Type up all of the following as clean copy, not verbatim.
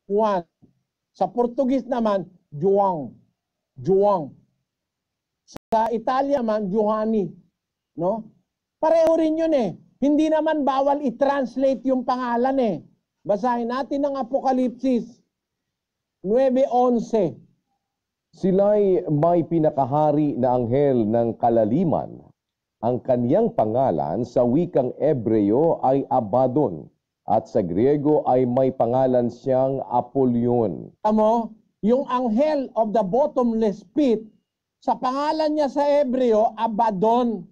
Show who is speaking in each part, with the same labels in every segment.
Speaker 1: Juan. Sa Portugis naman, João. João. Sa Italia man, Giovanni. No? Pareho rin yun eh. Hindi naman bawal i-translate yung pangalan eh. Basahin natin ang Apokalipsis 9:11.
Speaker 2: Sila'y may pinakahari na anghel ng kalaliman. Ang kaniyang pangalan sa wikang Ebreo ay Abaddon at sa Griego ay may pangalan siyang Apollyon.
Speaker 1: Tamo, yung anghel of the bottomless pit, sa pangalan niya sa Ebreo, Abaddon.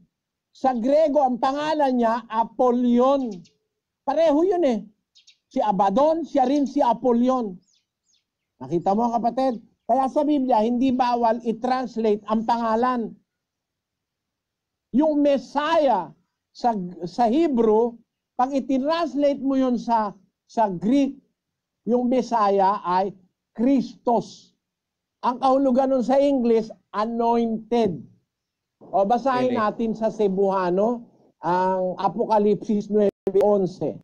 Speaker 1: Sa Griego, ang pangalan niya, Apollyon. Pareho yun eh. Si Abaddon, siya rin si Apollyon. Nakita mo kapatid? Kaya sa Biblia, hindi bawal i-translate ang pangalan. Yung Messiah sa Hebrew, pag i-translate mo yun sa Greek, yung Messiah ay Christos. Ang kahulugan nun sa English, anointed. O basahin natin sa Cebuano ang Apokalipsis 9:11.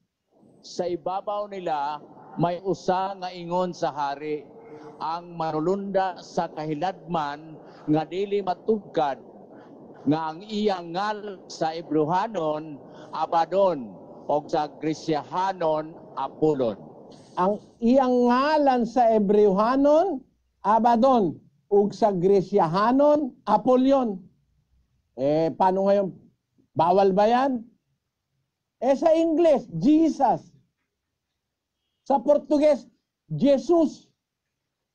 Speaker 3: Sa ibabaw nila may usa nga ingon sa hari, ang manulunda sa kahilagman nga dili matugkad, nga ang iyang ngal sa Ebrohanon Abaddon o sa Grisyahanon Apollon.
Speaker 1: Ang iyang ngalan sa Ebrohanon Abaddon ug sa Grisyahanon Apollyon. Paano ngayon? Bawal ba yan? Sa English, Jesus. Sa Portuges, Jesus.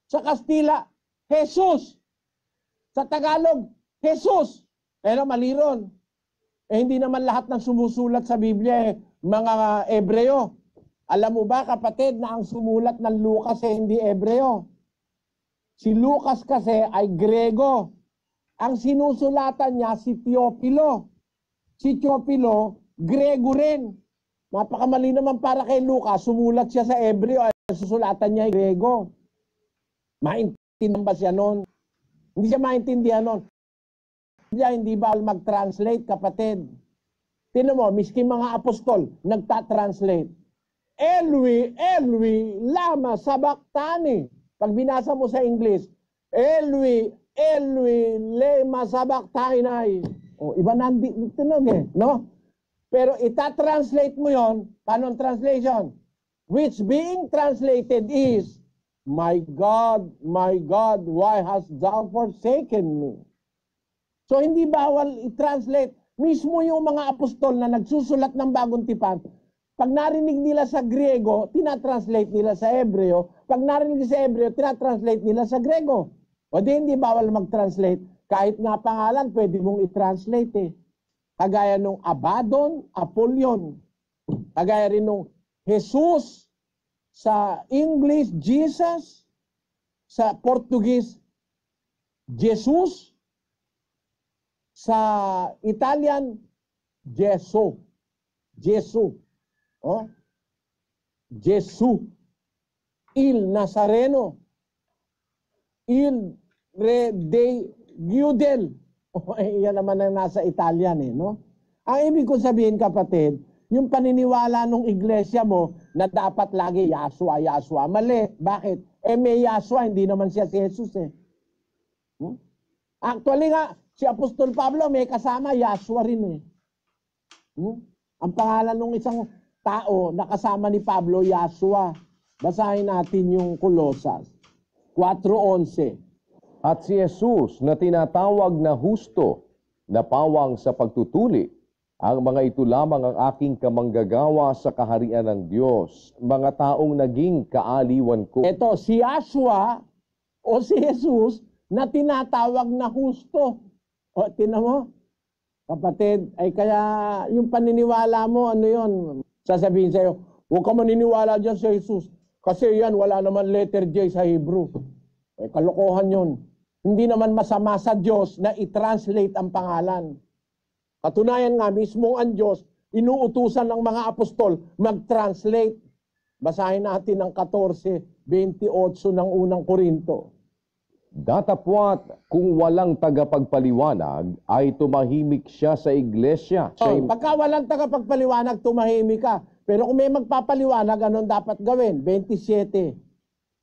Speaker 1: Sa Kastila, Jesus. Sa Tagalog, Jesus. Pero maliron. Hindi naman lahat ng sumusulat sa Biblia mga Ebreo. Alam mo ba kapatid na ang sumulat ng Lucas hindi Ebreo? Si Lucas kasi ay Grego. Ang sinusulatan niya si Teopilo. Si Teopilo, Grego rin. Napakamali naman para kay Lucas, sumulat siya sa Ebreo, ay susulatan niya ay Grego. Maintindihan ba siya noon? Hindi siya maintindihan noon. Hindi bawal mag-translate, kapatid. Tingnan mo, miski mga apostol, nagta-translate. Elwi, Elwi, lama sabachthani. Pag binasa mo sa English, Elwi, Elwi, lema sabachthani. O, iba nandi, tinog eh, no? Pero ita-translate mo yon, paano ang translation? Which being translated is, my God, why hast thou forsaken me? So hindi bawal i-translate. Mismo yung mga apostol na nagsusulat ng bagong tipan, pag narinig nila sa Griego, tinatranslate nila sa Ebreo. Pag narinig sa Ebreo, tinatranslate nila sa Grego. O di hindi bawal mag-translate. Kahit nga pangalan, pwede mong i-translate eh. Kagaya nung Abaddon, Apollyon. Kagaya rin nung Jesus, sa English, Jesus, sa Portuguese, Jesus, sa Italian, Gesu. Gesu. Oh? Gesu. Il Nazareno. Il Re de Giudel. Yan naman ang nasa Italian eh, no? Ang ibig ko sabihin kapatid, yung paniniwala ng iglesia mo na dapat lagi Yahshua, Yahshua. Mali. Bakit? May Yahshua, hindi naman siya si Jesus eh. Actually nga, si Apostol Pablo may kasama Yahshua rin eh. Ang pangalan ng isang tao na kasama ni Pablo, Yahshua. Basahin natin yung Colosas 4:11.
Speaker 2: At si Jesus na tinatawag na husto, na pawang sa pagtutuli, ang mga ito lamang ang aking kamanggagawa sa kaharian ng Diyos, mga taong naging kaaliwan ko.
Speaker 1: Ito, si Yahshua o si Jesus na tinatawag na husto. O, tinan mo, kapatid, ay kaya yung paniniwala mo, ano yun? Sasabihin sa'yo, huwag ka maniniwala dyan sa Jesus. Kasi yan, wala naman letter J sa Hebrew. Kalokohan yun. Hindi naman masama sa Diyos na i-translate ang pangalan. Katunayan nga, mismo ang Diyos, inuutusan ng mga apostol mag-translate. Basahin natin ang 14:28 ng unang Korinto.
Speaker 2: Datapwat kung walang tagapagpaliwanag ay tumahimik siya sa iglesia.
Speaker 1: Pagka walang tagapagpaliwanag, tumahimik ka. Pero kung may magpapaliwanag, anong dapat gawin? 27.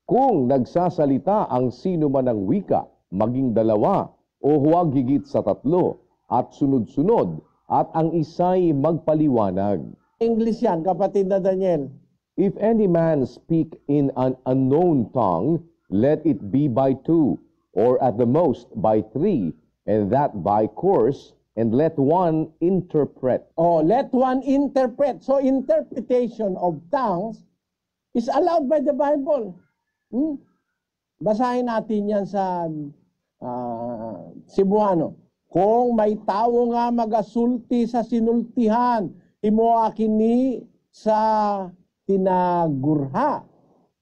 Speaker 2: Kung nagsasalita ang sino man ng wika, maging dalawa o huwag higit sa tatlo, at sunod-sunod, at ang isa'y magpaliwanag.
Speaker 1: English yan, kapatid na Daniel.
Speaker 2: If any man speak in an unknown tongue, let it be by two, or at the most by three, and that by course, and let one interpret.
Speaker 1: Oh, let one interpret. So interpretation of tongues is allowed by the Bible. Basahin natin yan sa Cebuano. Kung may tao nga magasulti sa sinultihan, imo kini sa tinagurha,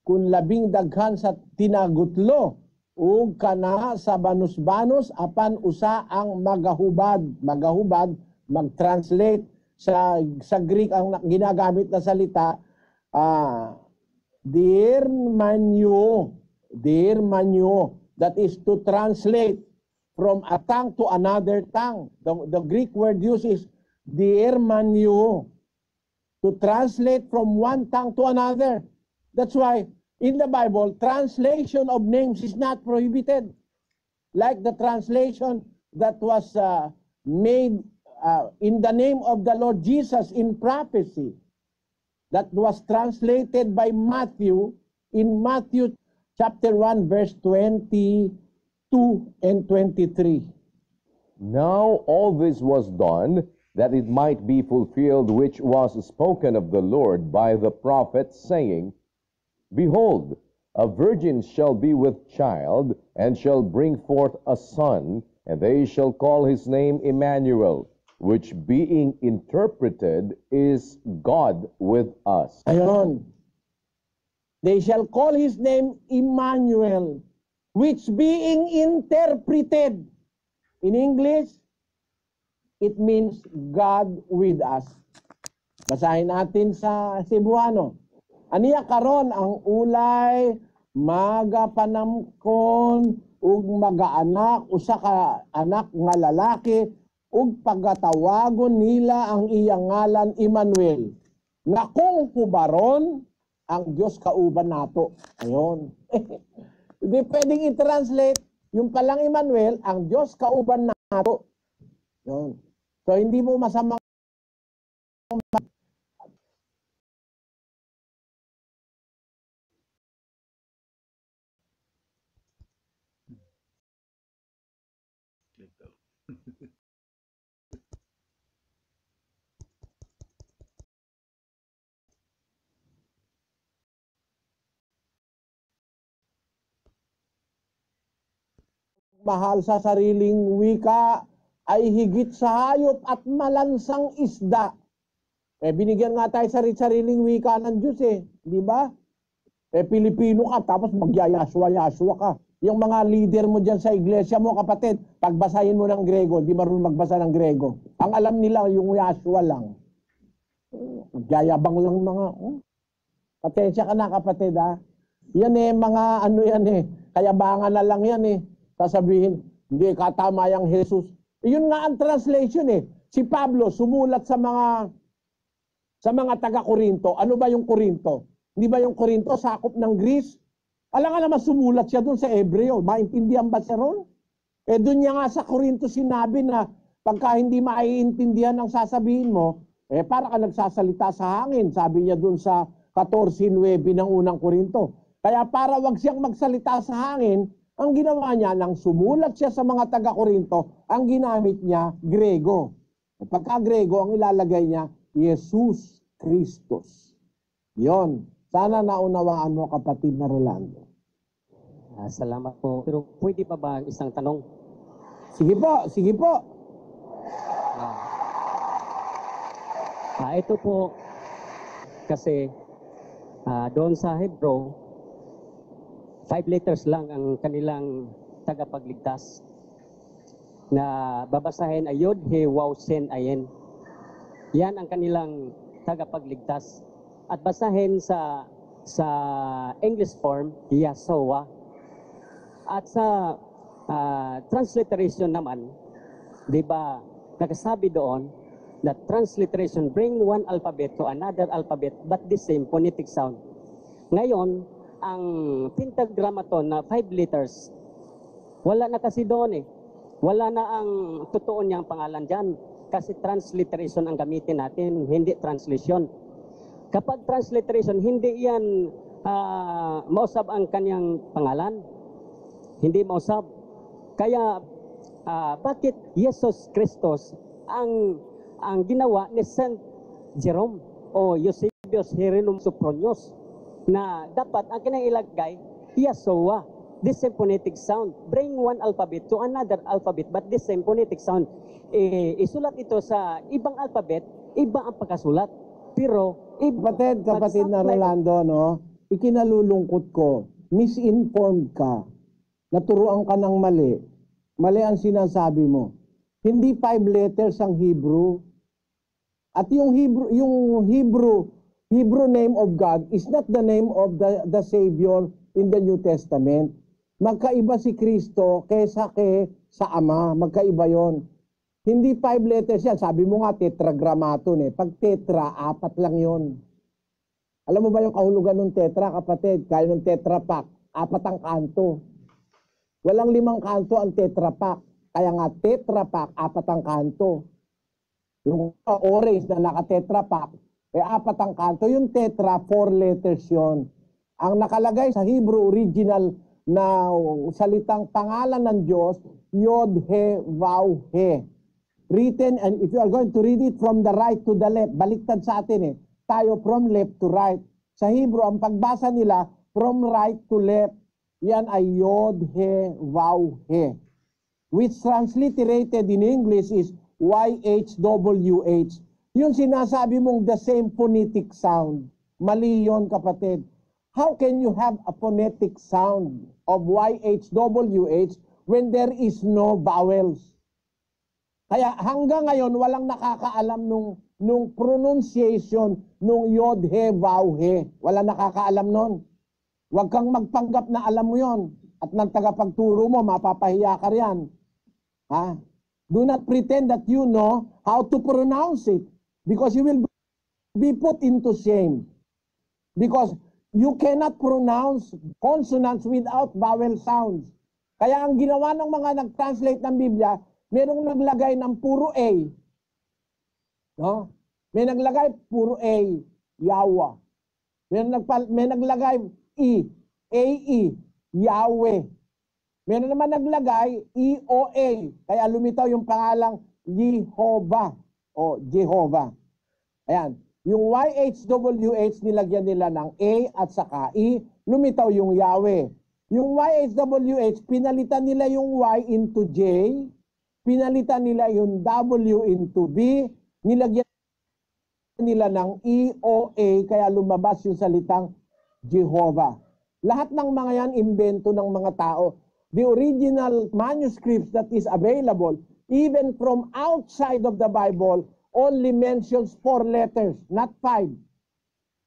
Speaker 1: kung labing daghan sa tinagutlo, ug kana sa banus-banus, apan usa ang magahubad, mag-translate sa Greek ang ginagamit na salita, dirmanyo, that is to translate from a tongue to another tongue. The Greek word used is dirmanyo, to translate from one tongue to another. That's why in the Bible, translation of names is not prohibited. Like the translation that was made in the name of the Lord Jesus in prophecy, that was translated by Matthew in Matthew chapter 1 verse 22 and 23.
Speaker 2: Now all this was done, that it might be fulfilled which was spoken of the Lord by the prophet, saying, Behold, a virgin shall be with child, and shall bring forth a son, and they shall call his name Emmanuel, which being interpreted is God with us.
Speaker 1: Ayon. They shall call his name Emmanuel, which being interpreted, in English, it means God with us. Basahin natin sa Cebuano. Aniya karon ang ulay magapanamkon ug magaanak usa ka anak nga lalaki ug pagatawagon nila ang iyang ngalan Emmanuel. Nga kung pubaron ang Dios kauban nato. Ayon. Hindi pwedeng i-translate yung palang Emmanuel, ang Dios kauban nato. Yun. So hindi mo masama mahal sa sariling wika ay higit sa hayop at malansang isda. Binigyan nga tayo sa sariling wika ng Diyos di ba? Pilipino ka tapos magyayaswa-yaswa ka. Yung mga leader mo dyan sa iglesia mo, kapatid, pagbasahin mo ng Grego, di marunong magbasa ng Grego. Ang alam nila yung yaswa lang. Magyayabang lang mga, patensya ka na kapatid Yan mga ano yan kayabangan na lang yan Sasabihin, hindi katama yung Jesus. Yun nga ang translation Si Pablo sumulat sa mga taga-Korinto. Ano ba yung Korinto? Hindi ba yung Korinto sakop ng Greece? Alam nga naman sumulat siya doon sa Hebreo. Maintindihan ba siya ron? Doon niya nga sa Korinto sinabi na pagka hindi maiintindihan ang sasabihin mo, para ka nagsasalita sa hangin. Sabi niya doon sa 14:9 ng unang Korinto. Kaya para wag siyang magsalita sa hangin, ang ginawa niya, nang sumulat siya sa mga taga-Korinto, ang ginamit niya, Grego. Pagka Grego, ang ilalagay niya, Jesus Christos. Yon. Sana naunawaan mo, kapatid na Rolando.
Speaker 4: Salamat po. Pero pwede pa ba isang tanong?
Speaker 1: Sige po, sige po.
Speaker 4: Ito po, kasi doon sa Hebrew, 5 letters lang ang kanilang tagapagligtas na babasahin ay Yod, He, Waw, Sen, Ayen. Yan ang kanilang tagapagligtas. At basahin sa English form, Yahshua. At sa transliteration naman, di ba, nakasabi doon, that transliteration bring one alphabet to another alphabet but the same phonetic sound. Ngayon, ang Tetragrammaton na 5 letters, wala na kasi doon eh. Wala na ang totoo niyang pangalan dyan. Kasi transliteration ang gamitin natin, hindi translation. Kapag transliteration, hindi yan mausap ang kanyang pangalan. Hindi mausap. Kaya, bakit Jesus Christos ang ginawa ni Saint Jerome o Eusebius Hieronymous Sophronius na dapat ang kanyang ilagay, Yeshua, the same phonetic sound. Bring one alphabet to another alphabet, but the same phonetic sound. Isulat ito sa ibang alphabet, iba ang pagkasulat. Pero,
Speaker 1: Kapatid na Rolando, no? Ikinalulungkot ko, misinformed ka, naturuan ka ng mali, mali ang sinasabi mo. Hindi 5 letters ang Hebrew. At yung Hebrew name of God is not the name of the Savior in the New Testament. Magkaiba si Kristo kaysa sa Ama. Magkaiba yon. Hindi 5 letters yan. Sabi mo nga, tetragrammaton eh. Pag tetra, 4 lang yon. Alam mo ba yung kahulugan ng tetra, kapatid? Kaya ng Tetra Pak, 4 ang kanto. Walang 5 kanto ang Tetra Pak. Kaya nga, Tetra Pak, 4 ang kanto. Yung orange na naka-Tetra Pak, 4 ang kanto. Yung tetra, 4 letters yon. Ang nakalagay sa Hebrew original na salitang pangalan ng Diyos, Yod, He, Vav, He. Written, and if you are going to read it from the right to the left, baliktad sa atin eh. Tayo from left to right. Sa Hebrew, ang pagbasa nila, from right to left, yan ay Yod, He, Vav, He. Which transliterated in English is YHWH. Yung sinasabi mong the same phonetic sound. Mali yun, kapatid. How can you have a phonetic sound of YHWH when there is no vowels? Kaya hanggang ngayon, walang nakakaalam nung pronunciation nung Yod, He, Vav, He. Walang nakakaalam nun. Huwag kang magpanggap na alam mo yon. At ng tagapagturo mo, mapapahiya ka riyan. Ha? Do not pretend that you know how to pronounce it. Because you will be put into shame. Because you cannot pronounce consonants without vowel sounds. Kaya ang ginawa ng mga nag-translate ng Biblia, merong naglagay ng puro A. No? May naglagay puro A, Yawa. May naglagay E, A-E, Yahweh. Meron naman naglagay E-O-A. Kaya lumitaw yung pangalang Jehovah o Jehovah. Ayan. Yung YHWH nilagyan nila ng A at saka E, lumitaw yung Yahweh. Yung YHWH, pinalitan nila yung Y into J, pinalitan nila yung W into B, nilagyan nila ng E-O-A, kaya lumabas yung salitang Jehovah. Lahat ng mga yan, invento ng mga tao. The original manuscripts that is available, even from outside of the Bible, only mentions 4 letters, not 5.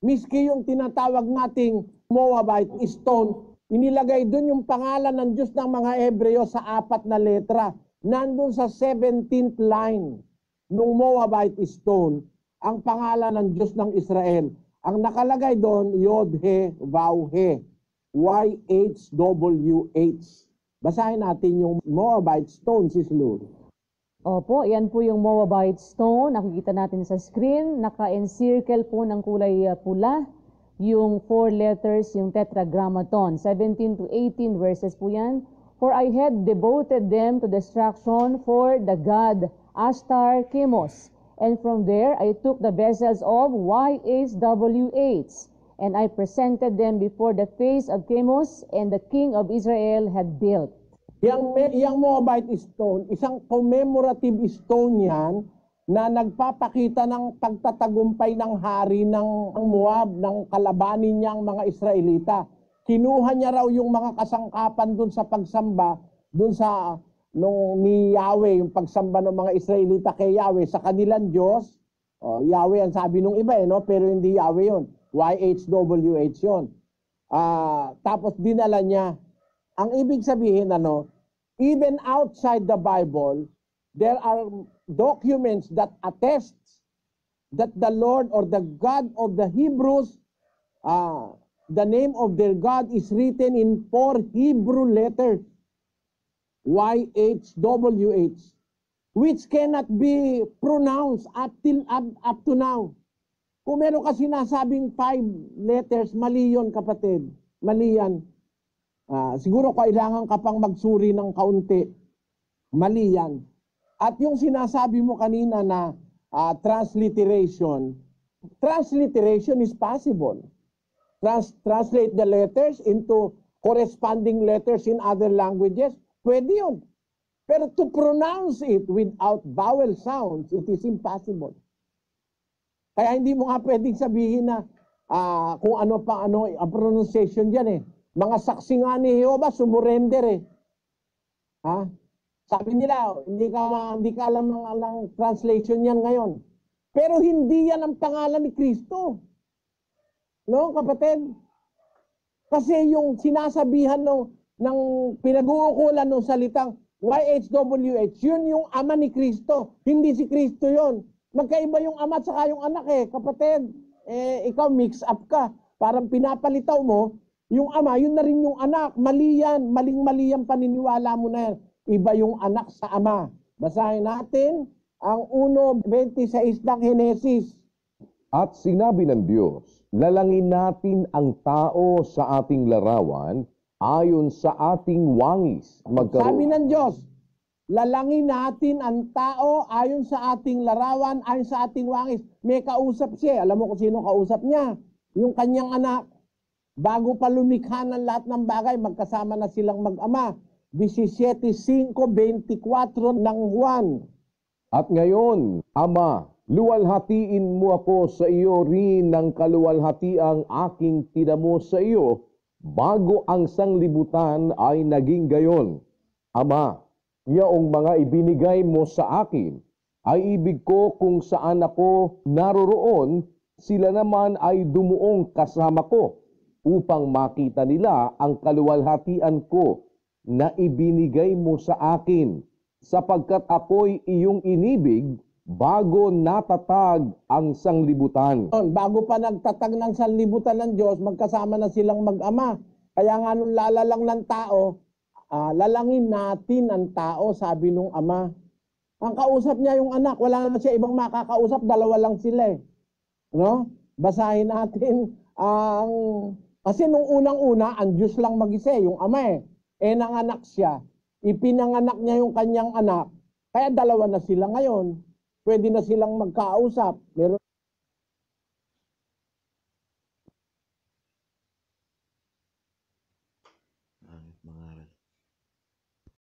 Speaker 1: Miski yung tinatawag nating Moabite stone, inilagay dun yung pangalan ng Diyos ng mga Hebreo sa 4 na letra. Nandun sa 17th line ng Moabite stone, ang pangalan ng Diyos ng Israel. Ang nakalagay doon, Yod, He, Vav, He, YHWH. Basahin natin yung Moabite stone, Sis Lou.
Speaker 5: Opo, yan po yung Moabite stone. Nakikita natin sa screen. Naka-encircle po ng kulay pula. Yung 4 letters, yung Tetragrammaton. 17 to 18 verses po yan. For I had devoted them to destruction for the god Ashtar Chemos. And from there I took the vessels of YHWH. And I presented them before the face of Chemos, and the king of Israel had built.
Speaker 1: Yang Moabite stone, isang commemorative stone yan na nagpapakita ng pagtatagumpay ng hari ng Moab, ng kalabanin niyang mga Israelita. Kinuha niya raw yung mga kasangkapan dun sa pagsamba, dun sa ni Yahweh, yung pagsamba ng mga Israelita kay Yahweh sa kanilang Diyos. Yahweh ang sabi nung iba no? Pero hindi Yahweh yun. YHWH yun. Tapos dinala niya. Ang ibig sabihin, even outside the Bible, there are documents that attest that the Lord or the God of the Hebrews, the name of their God is written in 4 Hebrew letters, YHWH, which cannot be pronounced up to now. Kung meron ka sinasabing 5 letters, mali yun, kapatid. Mali yan. Siguro kailangan ka pang magsuri ng kaunti. Mali yan. At yung sinasabi mo kanina na transliteration is possible. Translate the letters into corresponding letters in other languages, pwede yun. Pero to pronounce it without vowel sounds, it is impossible. Kaya hindi mo nga pwedeng sabihin na kung ano pa ang pronunciation dyan eh. Mga saksi nga ni Jehovah, sumurrender eh. Sabi nila, hindi ka alam ng translation yan ngayon. Pero hindi yan ang pangalan ni Kristo. No, kapatid? Kasi yung sinasabihan ng pinag-uukulan ng salitang YHWH, yun yung ama ni Kristo. Hindi si Kristo yun. Magkaiba yung ama at saka yung anak eh, kapatid. Ikaw mix up ka. Parang pinapalitaw mo, yung ama, yun na rin yung anak. Mali yan. Maling-mali yan paniniwala mo na yan. Iba yung anak sa ama. Basahin natin ang 1:26 ng Henesis.
Speaker 2: At sinabi ng Diyos, lalangin natin ang tao sa ating larawan ayon sa ating wangis.
Speaker 1: Sabi ng Diyos, lalangin natin ang tao ayon sa ating larawan, ayon sa ating wangis. May kausap siya. Alam mo kung sino kausap niya? Yung kanyang anak. Bago pa lumikha ng lahat ng bagay, magkasama na silang mag-ama. 17:5-24 ng Juan.
Speaker 2: At ngayon, Ama, luwalhatiin mo ako sa iyo rin ng kaluwalhatiang aking tinamo sa iyo bago ang sanglibutan ay naging gayon. Ama, yaong mga ibinigay mo sa akin ay ibig ko kung saan ako naroroon, sila naman ay dumuong kasama ko upang makita nila ang kaluwalhatian ko na ibinigay mo sa akin, sapagkat ako'y iyong inibig bago natatag ang sanglibutan.
Speaker 1: Bago pa nagtatag ng sanlibutan ng Diyos, magkasama na silang mag-ama. Kaya nga nung lalalang ng tao, lalangin natin ang tao, sabi nung ama. Ang kausap niya yung anak, wala naman siya ibang makakausap, dalawa lang sila eh. No? Basahin natin kasi nung unang-una, ang Diyos lang mag-isa, yung ama eh. Nanganak siya. Ipinanganak niya yung kanyang anak. Kaya dalawa na sila ngayon. Pwede na silang magkausap. Meron